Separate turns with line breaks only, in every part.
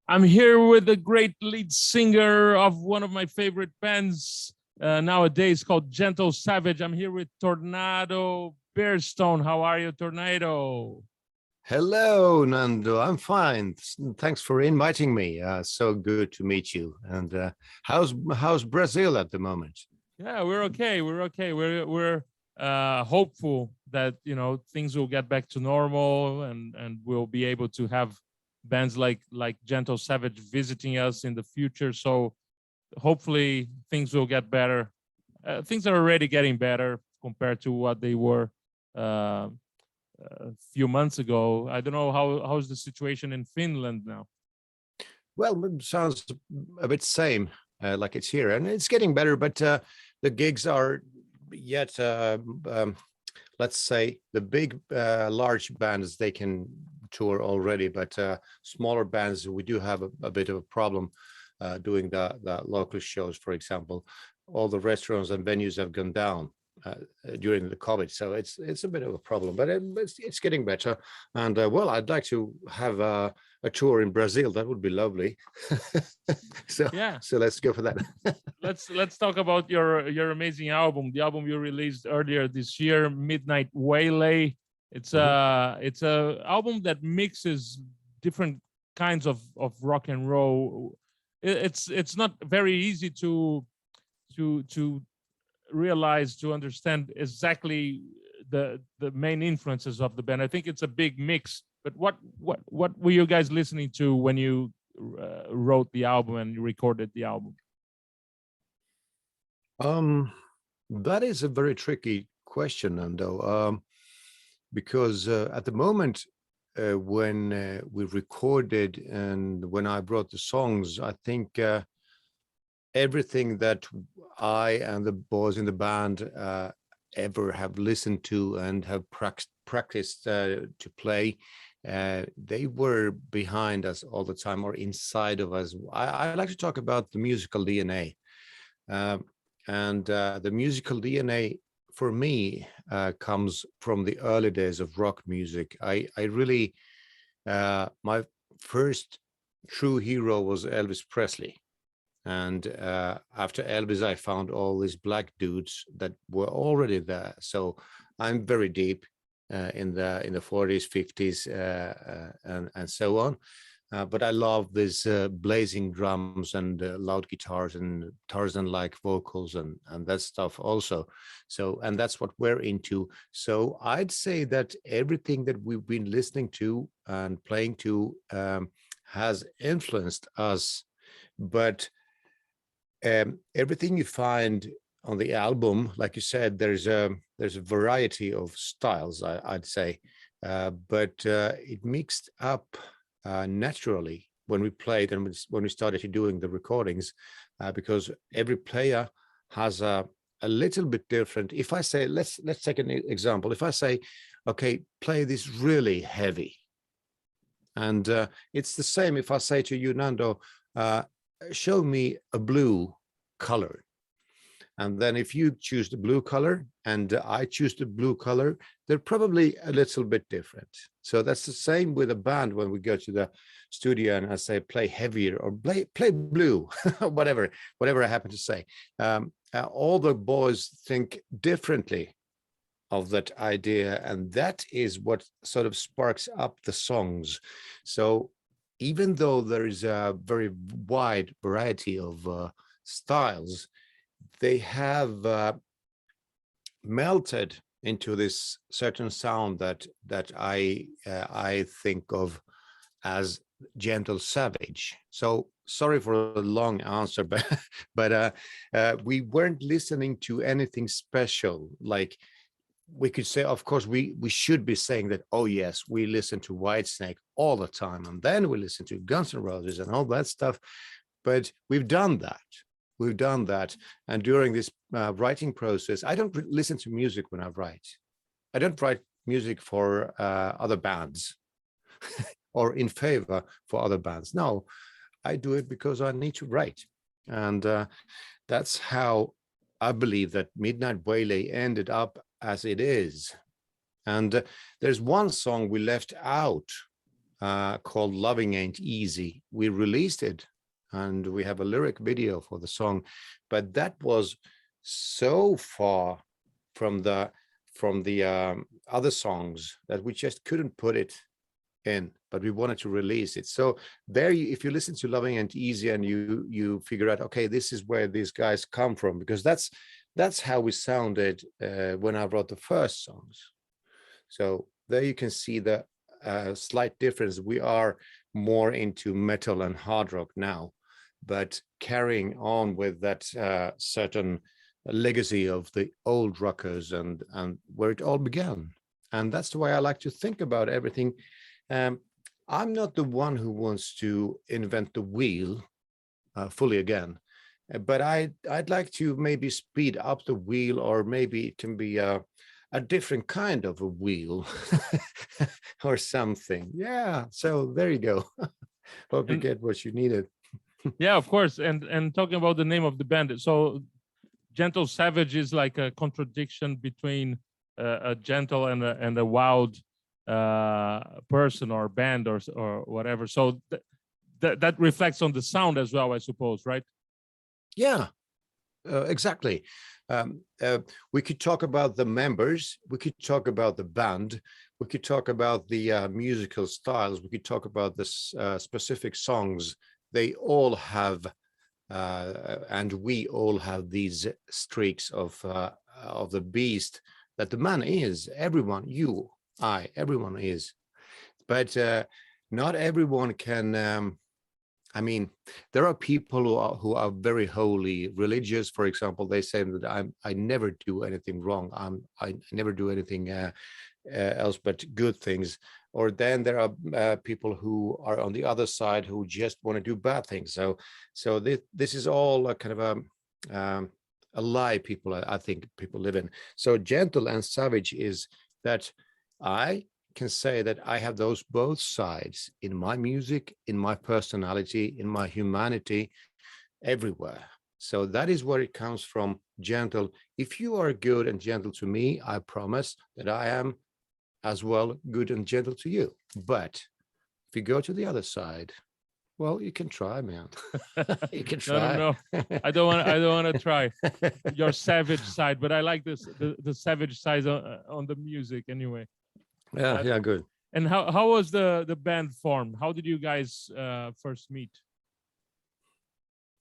I'm here with the great lead singer of one of my favorite bands nowadays called Gentle Savage. I'm here with Tornado Bearstone. How are you, Tornado?
Hello, Nando. I'm fine. Thanks for inviting me. So good to meet you. And how's Brazil at the moment?
Yeah, we're okay. We're okay. We're hopeful that things will get back to normal and we'll be able to have bands like Gentle Savage visiting us in the future. So hopefully things will get better. Things are already getting better compared to what they were a few months ago. I don't know how's the situation in Finland now.
Well, it sounds a bit same like it's here, and it's getting better, but the gigs are yet, let's say, the big, large bands, they can tour already, but smaller bands, we do have a bit of a problem doing the local shows. For example, all the restaurants and venues have gone down during the COVID, so it's a bit of a problem, but it's getting better. And well, I'd like to have a tour in Brazil. That would be lovely. So yeah, so let's go for that.
let's talk about your amazing album, the album you released earlier this year, Midnight Waylay. It's a album that mixes different kinds of rock and roll. It's not very easy to realize, to understand exactly the main influences of the band. I think it's a big mix. But what were you guys listening to when you wrote the album and recorded the album?
That is a very tricky question, Nando, because at the moment when we recorded and when I brought the songs, I think everything that I and the boys in the band ever have listened to and have practiced to play, they were behind us all the time, or inside of us. I like to talk about the musical DNA, and the musical DNA for me comes from the early days of rock music. I really, my first true hero was Elvis Presley. And after Elvis, I found all these black dudes that were already there. So I'm very deep in the 40s, 50s, and so on. But I love these blazing drums and loud guitars and Tarzan-like vocals and that stuff also. So, and that's what we're into. So I'd say that everything that we've been listening to and playing to has influenced us. But everything you find on the album, like you said, there's a variety of styles, I'd say, but it mixed up naturally when we played and when we started doing the recordings, because every player has a little bit different. If I say, let's take an example. If I say, okay, play this really heavy, and it's the same if I say to you, Nando, show me a blue color. And then if you choose the blue color and I choose the blue color, they're probably a little bit different. So that's the same with a band when we go to the studio and I say, play heavier or play blue, whatever I happen to say. All the boys think differently of that idea. And that is what sort of sparks up the songs. So even though there is a very wide variety of styles, they have melted into this certain sound that I think of as Gentle Savage. So sorry for the long answer, but we weren't listening to anything special. Like we could say, of course, we should be saying that, oh yes, we listen to Whitesnake all the time, and then we listen to Guns N' Roses and all that stuff. But we've done that. And during this writing process, I don't listen to music when I write. I don't write music for other bands or in favor for other bands. No, I do it because I need to write. And that's how I believe that Midnight Waylay ended up as it is. And there's one song we left out called Loving Ain't Easy. We released it and we have a lyric video for the song, but that was so far from the other songs that we just couldn't put it in, but we wanted to release it. So there, if you listen to Loving Ain't Easy and you figure out, okay, this is where these guys come from, because that's how we sounded when I wrote the first songs. So there you can see the slight difference. We are more into metal and hard rock now, but carrying on with that certain legacy of the old rockers and where it all began. And that's the way I like to think about everything. I'm not the one who wants to invent the wheel fully again, but I'd like to maybe speed up the wheel, or maybe it can be a different kind of a wheel or something. Yeah, so there you go. Hope you get what you needed.
Yeah, of course. And talking about the name of the band, so Gentle Savage is like a contradiction between a gentle and a wild person or band or whatever. So that reflects on the sound as well, I suppose, right?
Yeah, exactly. We could talk about the members, we could talk about the band, we could talk about the musical styles, we could talk about the specific songs. They all have, and we all have these streaks of the beast that the man is. Everyone, you, I, everyone is. But not everyone can. I mean, there are people who are very holy, religious. For example, they say that I never do anything wrong. I never do anything else but good things. Or then there are people who are on the other side who just want to do bad things. So this is all a kind of a lie I think people live in. So gentle and savage is that I can say that I have those both sides in my music, in my personality, in my humanity, everywhere. So that is where it comes from, gentle. If you are good and gentle to me, I promise that I am as well good and gentle to you. But if you go to the other side, well, you can try, man. You can try.
No. I don't want to try your savage side, but I like the savage side on the music anyway.
Yeah, good.
And how was the band formed? How did you guys first meet?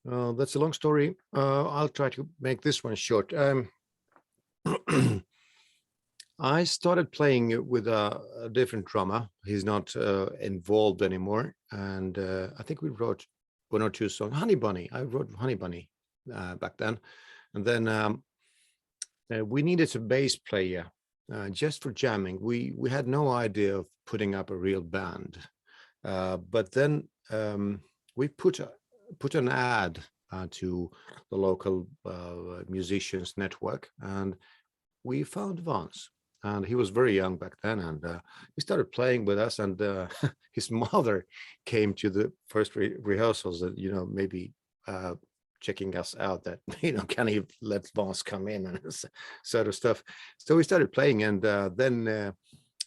That's a long story. I'll try to make this one short. I started playing with a different drummer. He's not involved anymore. And I think we wrote one or two songs. Honey Bunny. I wrote Honey Bunny back then. And then we needed a bass player just for jamming. We had no idea of putting up a real band. But then we put an ad to the local musicians network, and we found Vance. And he was very young back then, and he started playing with us. And his mother came to the first rehearsals, that maybe checking us out. That can he let Vance come in and sort of stuff. So we started playing, and then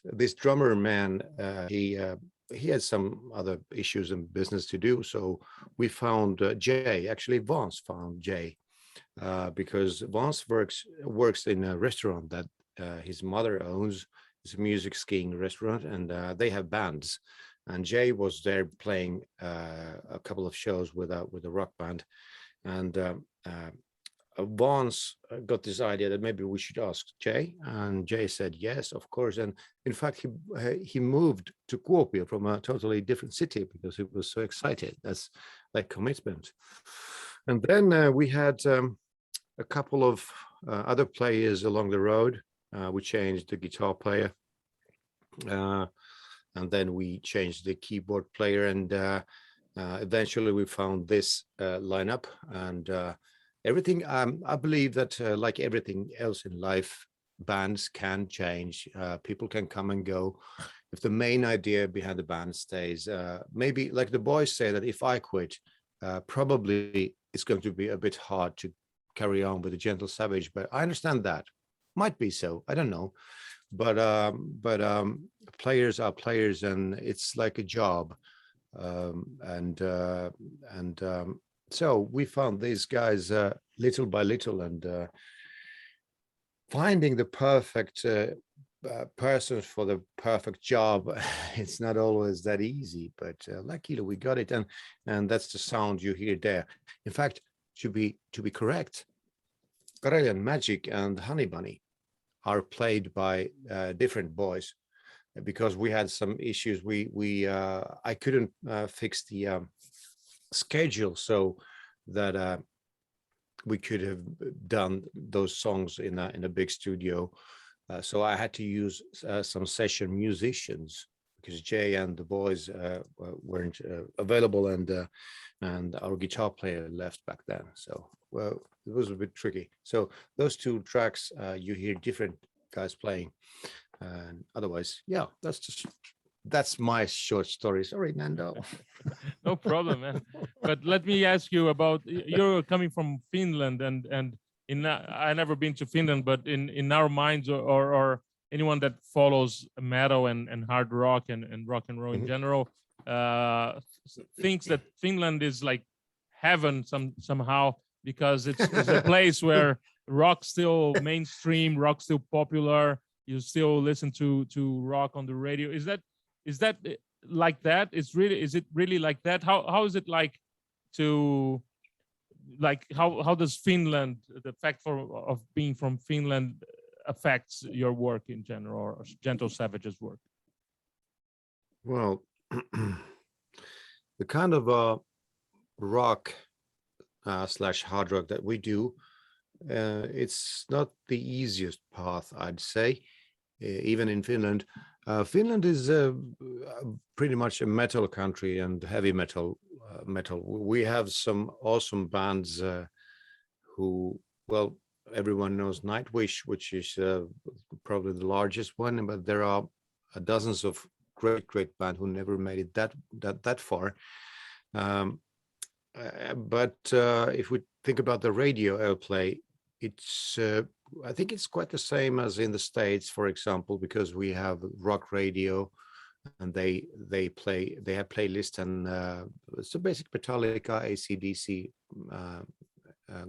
this drummer man, he had some other issues in business to do. So we found Jay. Actually, Vance found Jay because Vance works in a restaurant that his mother owns. It's a music skiing restaurant, and they have bands. And Jay was there playing a couple of shows with a rock band. And Vance got this idea that maybe we should ask Jay, and Jay said yes, of course. And in fact, he moved to Kuopio from a totally different city because he was so excited. That's like commitment. And then we had a couple of other players along the road. We changed the guitar player, and then we changed the keyboard player, and eventually we found this lineup. And everything, I believe that like everything else in life, bands can change. People can come and go. If the main idea behind the band stays, maybe like the boys say that if I quit, probably it's going to be a bit hard to carry on with the Gentle Savage. But I understand that. Might be so. I don't know. but players are players, and it's like a job. So we found these guys little by little, and finding the perfect person for the perfect job. It's not always that easy, but luckily we got it, and that's the sound you hear there. In fact, to be correct, Karelian Magic and Honey Bunny are played by different boys, because we had some issues. I couldn't fix the schedule so that we could have done those songs in a big studio. So I had to use some session musicians, because Jay and the boys weren't available, and our guitar player left back then. So, well, it was a bit tricky. So those two tracks, you hear different guys playing, and otherwise, yeah, that's my short story. Sorry, Nando.
No problem, man. But let me ask you about, you're coming from Finland, and I never been to Finland, but in our minds, or anyone that follows metal and hard rock and rock and roll in general, thinks that Finland is like heaven somehow, because it's a place where rock still mainstream, rock still popular. You still listen to rock on the radio. Is that like that? Is it really like that? How is it like to, like, how does Finland, the fact of being from Finland, affects your work in general, or Gentle Savage's work?
Well, the kind of rock slash hard rock that we do, it's not the easiest path, I'd say, even in Finland. Finland is pretty much a metal country, and heavy metal. We have some awesome bands who, well, everyone knows Nightwish, which is probably the largest one, but there are dozens of great bands who never made it that far. But if we think about the radio airplay, it's I think it's quite the same as in the States, for example, because we have rock radio, and they have playlists, and so basic Metallica, AC/DC,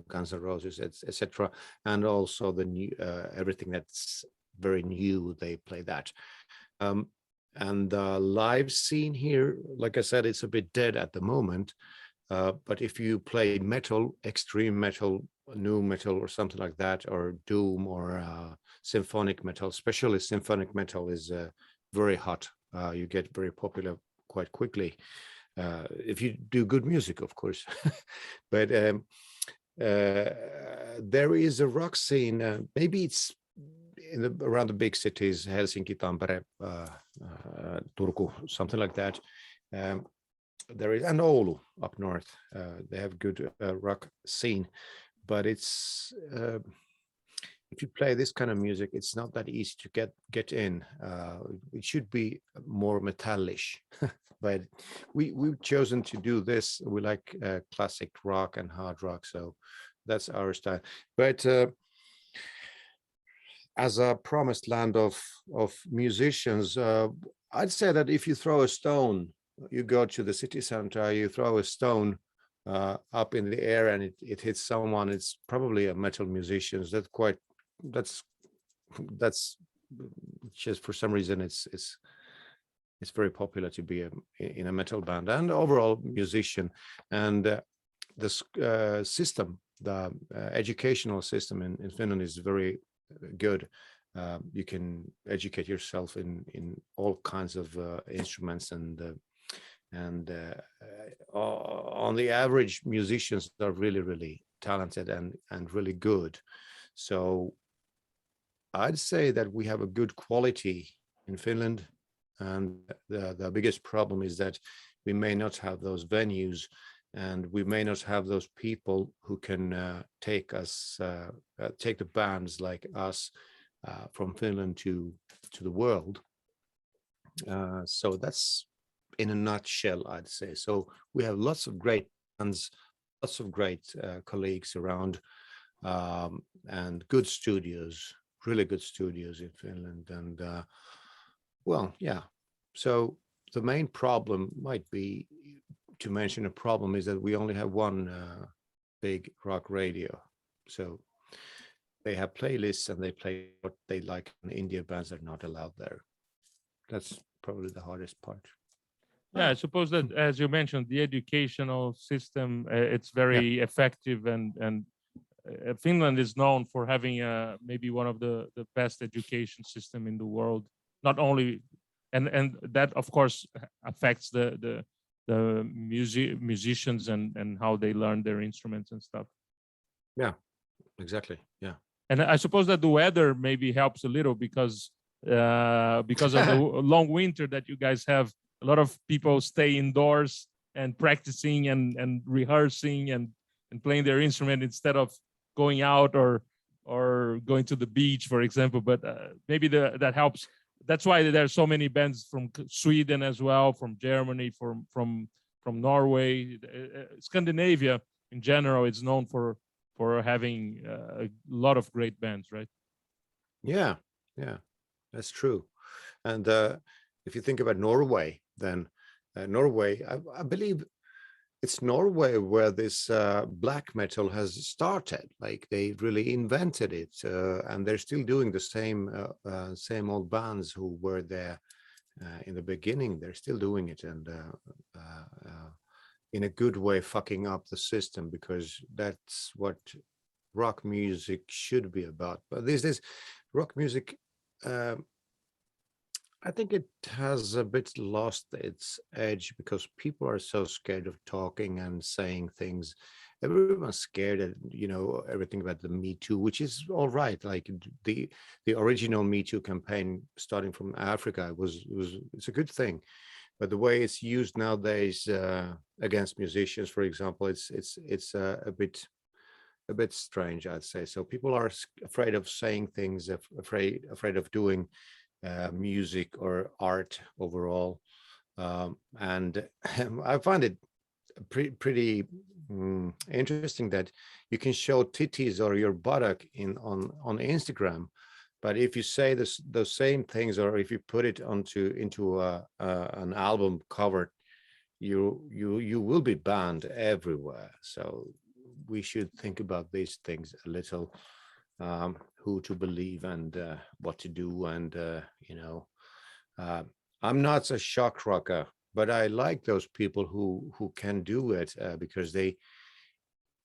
Guns N' Roses, etc., and also the new everything that's very new, they play that. And the live scene here, like I said, it's a bit dead at the moment. But if you play metal, extreme metal, new metal, or something like that, or doom, or symphonic metal, especially symphonic metal, is very hot. You get very popular quite quickly if you do good music, of course. But there is a rock scene. Maybe it's around the big cities, Helsinki, Tampere, Turku, something like that. There is, and Oulu up north. They have good rock scene, but it's if you play this kind of music, it's not that easy to get in. It should be more metallish, but we've chosen to do this. We like classic rock and hard rock, so that's our style. But as a promised land of musicians, I'd say that if you throw a stone, you go to the city center, you throw a stone up in the air, and it hits someone, it's probably a metal musician. That's just, for some reason, it's very popular to be in a metal band and overall musician. And the system, the educational system in Finland is very good. You can educate yourself in all kinds of instruments, and on the average, musicians are really talented and really good. So I'd say that we have a good quality in Finland, and the biggest problem is that we may not have those venues, and we may not have those people who can take the bands like us from Finland to the world. So that's in a nutshell, I'd say. So we have lots of great bands, lots of great colleagues around, and good studios, really good studios in Finland. And well, yeah. So the main problem might be, to mention a problem, is that we only have one big rock radio. So they have playlists and they play what they like, and India bands are not allowed there. That's probably the hardest part.
Yeah, I suppose that, as you mentioned, the educational system, it's very effective, and Finland is known for having maybe one of the best education system in the world. Not only, and that of course affects the musicians and how they learn their instruments and stuff.
Yeah, exactly. Yeah.
And I suppose that the weather maybe helps a little because of the long winter that you guys have. A lot of people stay indoors and practicing and rehearsing and playing their instrument instead of going out or going to the beach, for example. But maybe that helps. That's why there are so many bands from Sweden as well, from Germany, from Norway. Scandinavia in general is known for having a lot of great bands, right?
Yeah, that's true. And if you think about Norway, then Norway, I believe it's Norway where this black metal has started. Like they really invented it, and they're still doing the same old bands who were there in the beginning. They're still doing it, and in a good way, fucking up the system, because that's what rock music should be about. But these days, rock music, I think it has a bit lost its edge because people are so scared of talking and saying things. Everyone's scared of, everything about the Me Too, which is all right. Like the original Me Too campaign starting from Africa it's a good thing. But the way it's used nowadays against musicians, for example, it's a bit strange, I'd say. So people are afraid of saying things, afraid of doing music or art overall, and I find it pretty interesting that you can show titties or your buttock on Instagram, but if you say those same things, or if you put it into an album cover, you will be banned everywhere. So we should think about these things a little, who to believe and what to do. And I'm not a shock rocker, but I like those people who can do it, because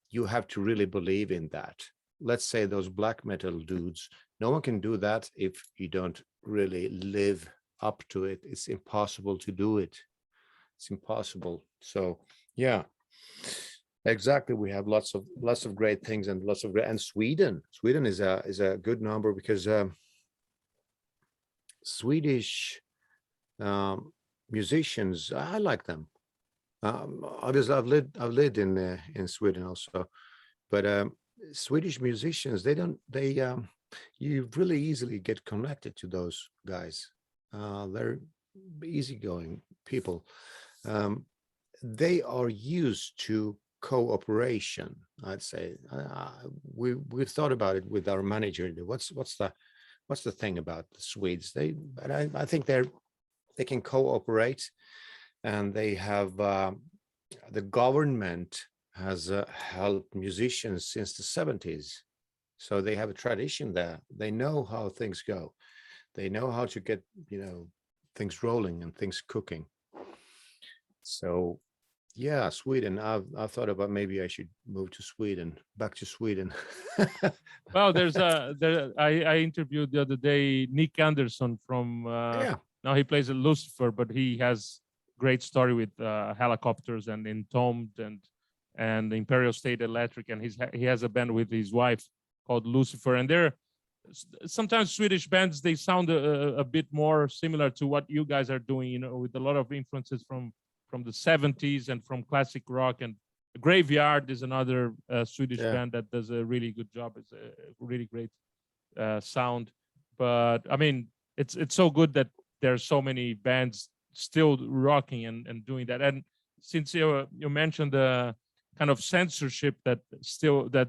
you have to really believe in that. Let's say those black metal dudes, no one can do that if you don't really live up to it. It's impossible to do it. It's impossible. So yeah, exactly. We have lots of great things, and and Sweden is a good number, because Swedish musicians, I like them. Obviously I've lived in Sweden also, but Swedish musicians, you really easily get connected to those guys. They're easygoing people. They are used to cooperation, I'd say. We thought about it with our manager. What's the thing about the Swedes? I think they can cooperate, and they have the government has helped musicians since the 70s. So they have a tradition there. They know how things go. They know how to get, things rolling and things cooking. So yeah, Sweden. I've thought about maybe I should move to Sweden, back to Sweden.
Well, I interviewed the other day Nick Anderson from now he plays at Lucifer, but he has great story with Helicopters and Entombed and Imperial State Electric, and he has a band with his wife called Lucifer, and they're sometimes Swedish bands, they sound a bit more similar to what you guys are doing, with a lot of influences from the 70s and from classic rock. And Graveyard is another Swedish band that does a really good job. It's a really great sound. But I mean, it's so good that there are so many bands still rocking and doing that. And since you mentioned the kind of censorship that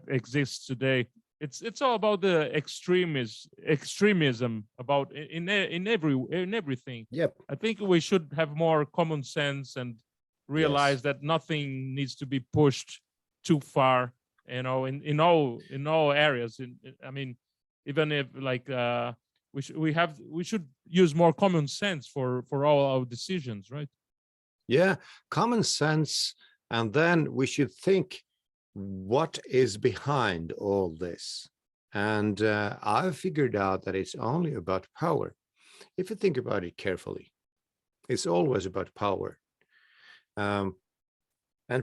exists today, it's all about the extremism about in everything.
Yep.
I think we should have more common sense and realize
Yes.
that nothing needs to be pushed too far, you know, in all areas. I mean, even if like we should use more common sense for all our decisions, right?
Yeah, common sense. And then we should think what is behind all this. And I've figured out that it's only about power. If you think about it carefully, it's always about power. And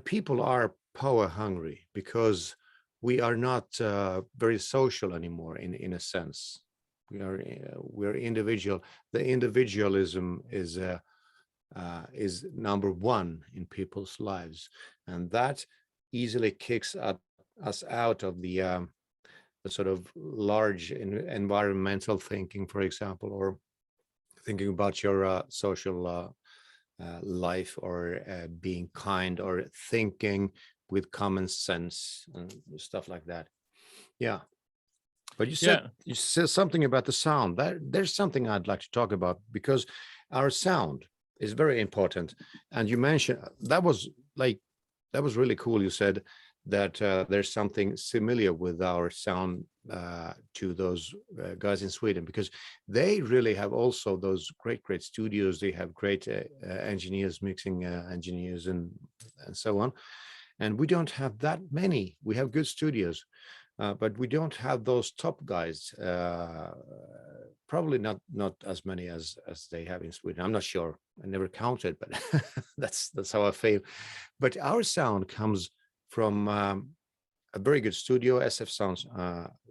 people are power hungry because we are not very social anymore in a sense. We're individual. The individualism is number one in people's lives, and that easily kicks us out of the sort of large environmental thinking, for example, or thinking about your social life, or being kind, or thinking with common sense and stuff like that. Yeah. But you said something about the sound. There's something I'd like to talk about, because our sound is very important. And you mentioned that was really cool. You said that there's something similar with our sound to those guys in Sweden, because they really have also those great studios. They have great engineers, mixing engineers, and so on. And we don't have that many. We have good studios, but we don't have those top guys. Probably not as many as they have in Sweden. I'm not sure. I never counted, but that's how I feel. But our sound comes from a very good studio, SF Sounds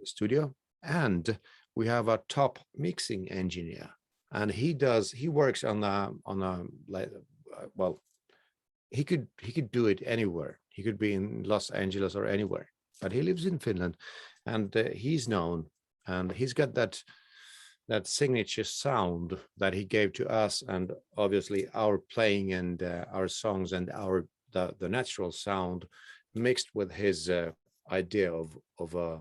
studio, and we have a top mixing engineer, and he works on a like, well, he could do it anywhere. He could be in Los Angeles or anywhere, but he lives in Finland, and he's known, and he's got that signature sound that he gave to us, and obviously our playing and our songs and the natural sound mixed with his idea of a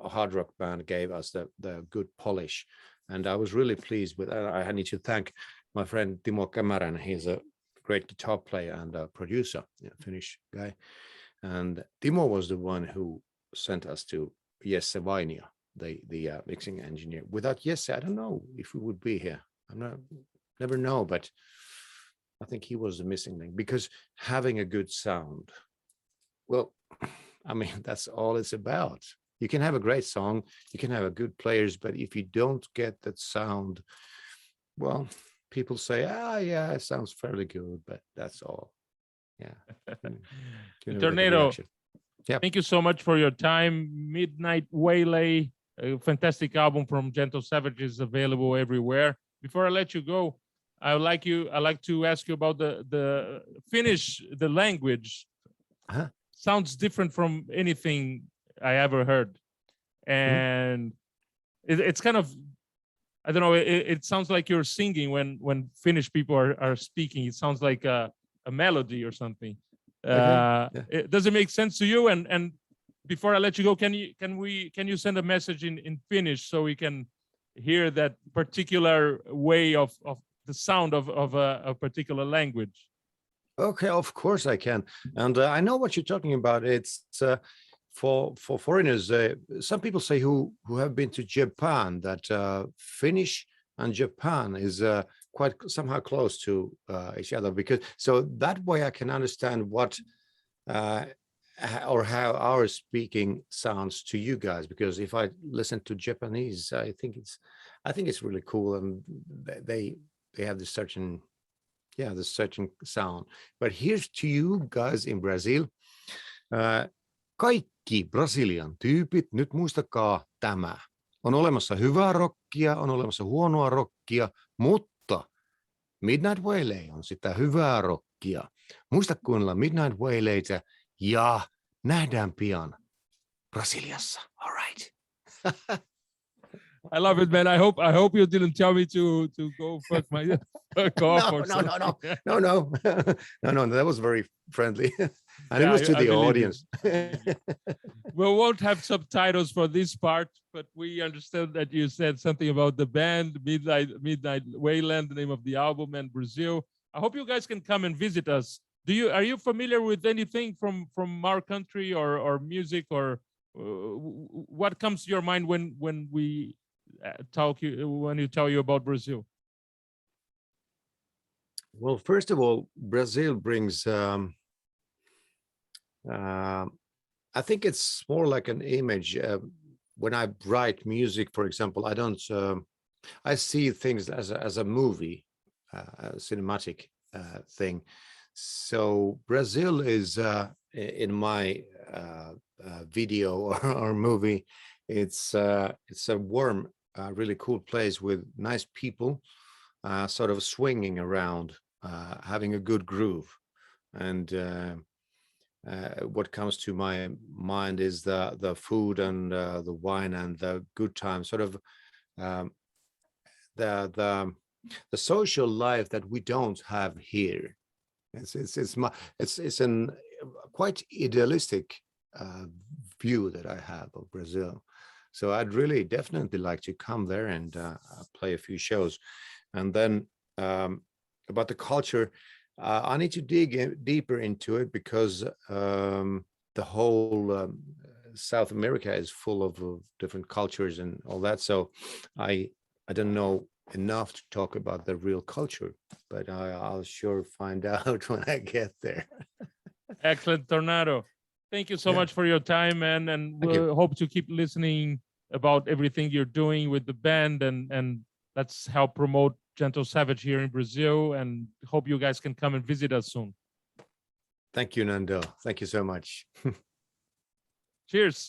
hard rock band gave us the good polish. And I was really pleased with that. I need to thank my friend Timo Kämärän. He's a great guitar player and a producer, Finnish guy. And Timo was the one who sent us to Jesse Vainio, the mixing engineer. Without Jesse, I don't know if we would be here. Never know, but I think he was the missing link, because having a good sound, well, I mean, that's all it's about. You can have a great song, you can have a good players, but if you don't get that sound, well, people say, yeah, it sounds fairly good, but that's all. Yeah.
Tornado,
yeah.
Thank you so much for your time. Midnight Waylay, a fantastic album from Gentle Savage, is available everywhere. Before I let you go, I like to ask you about the Finnish, the language.
Uh-huh.
Sounds different from anything I ever heard, and it's kind of, I don't know. It sounds like you're singing when Finnish people are speaking. It sounds like a melody or something. Does it make sense to you? And before I let you go, can you send a message in Finnish so we can hear that particular way of the sound of a particular language?
Okay, of course I can. And I know what you're talking about. It's for foreigners. Some people say who have been to Japan that Finnish and Japan is quite somehow close to each other, because so that way I can understand what or how our speaking sounds to you guys. Because if I listen to Japanese, I think it's really cool, and they have this certain sound. But here's to you guys in Brazil. Kaikki Brasilian tyypit, nyt muistakaa tämä. On olemassa hyvää rockia, on olemassa huonoa rockia, mutta Midnight Waylay on sitä hyvää rockia. Muista kuunnella Midnight Waylayta ja nähdään pian Brasiliassa. All right.
I love it, man. I hope you didn't tell me to go fuck my fuck off or something.
No, that was very friendly. And
Yeah,
it was to
I
the
believe you.
audience.
I believe you. We won't have subtitles for this part, but we understand that you said something about the band, Midnight Wayland, the name of the album, and Brazil. I hope you guys can come and visit us. Are you familiar with anything from our country or music, or what comes to your mind when we when you tell you about Brazil?
Well, first of all, Brazil brings I think it's more like an image. When I write music, for example, I don't. I see things as a movie, a cinematic thing. So Brazil is in my video or movie. It's a warm, really cool place with nice people, sort of swinging around, having a good groove, and what comes to my mind is the food and the wine and the good time, sort of the social life that we don't have here. It's an quite idealistic view that I have of Brazil. So I'd really definitely like to come there and play a few shows. And then about the culture, I need to dig deeper into it, because the whole South America is full of different cultures and all that. So I don't know enough to talk about the real culture, but I'll sure find out when I get there.
Excellent, Tornado. Thank you so much for your time, man, and we'll hope to keep listening about everything you're doing with the band, and let's help promote Gentle Savage here in Brazil, and hope you guys can come and visit us soon.
Thank you, Nando. Thank you so much.
Cheers.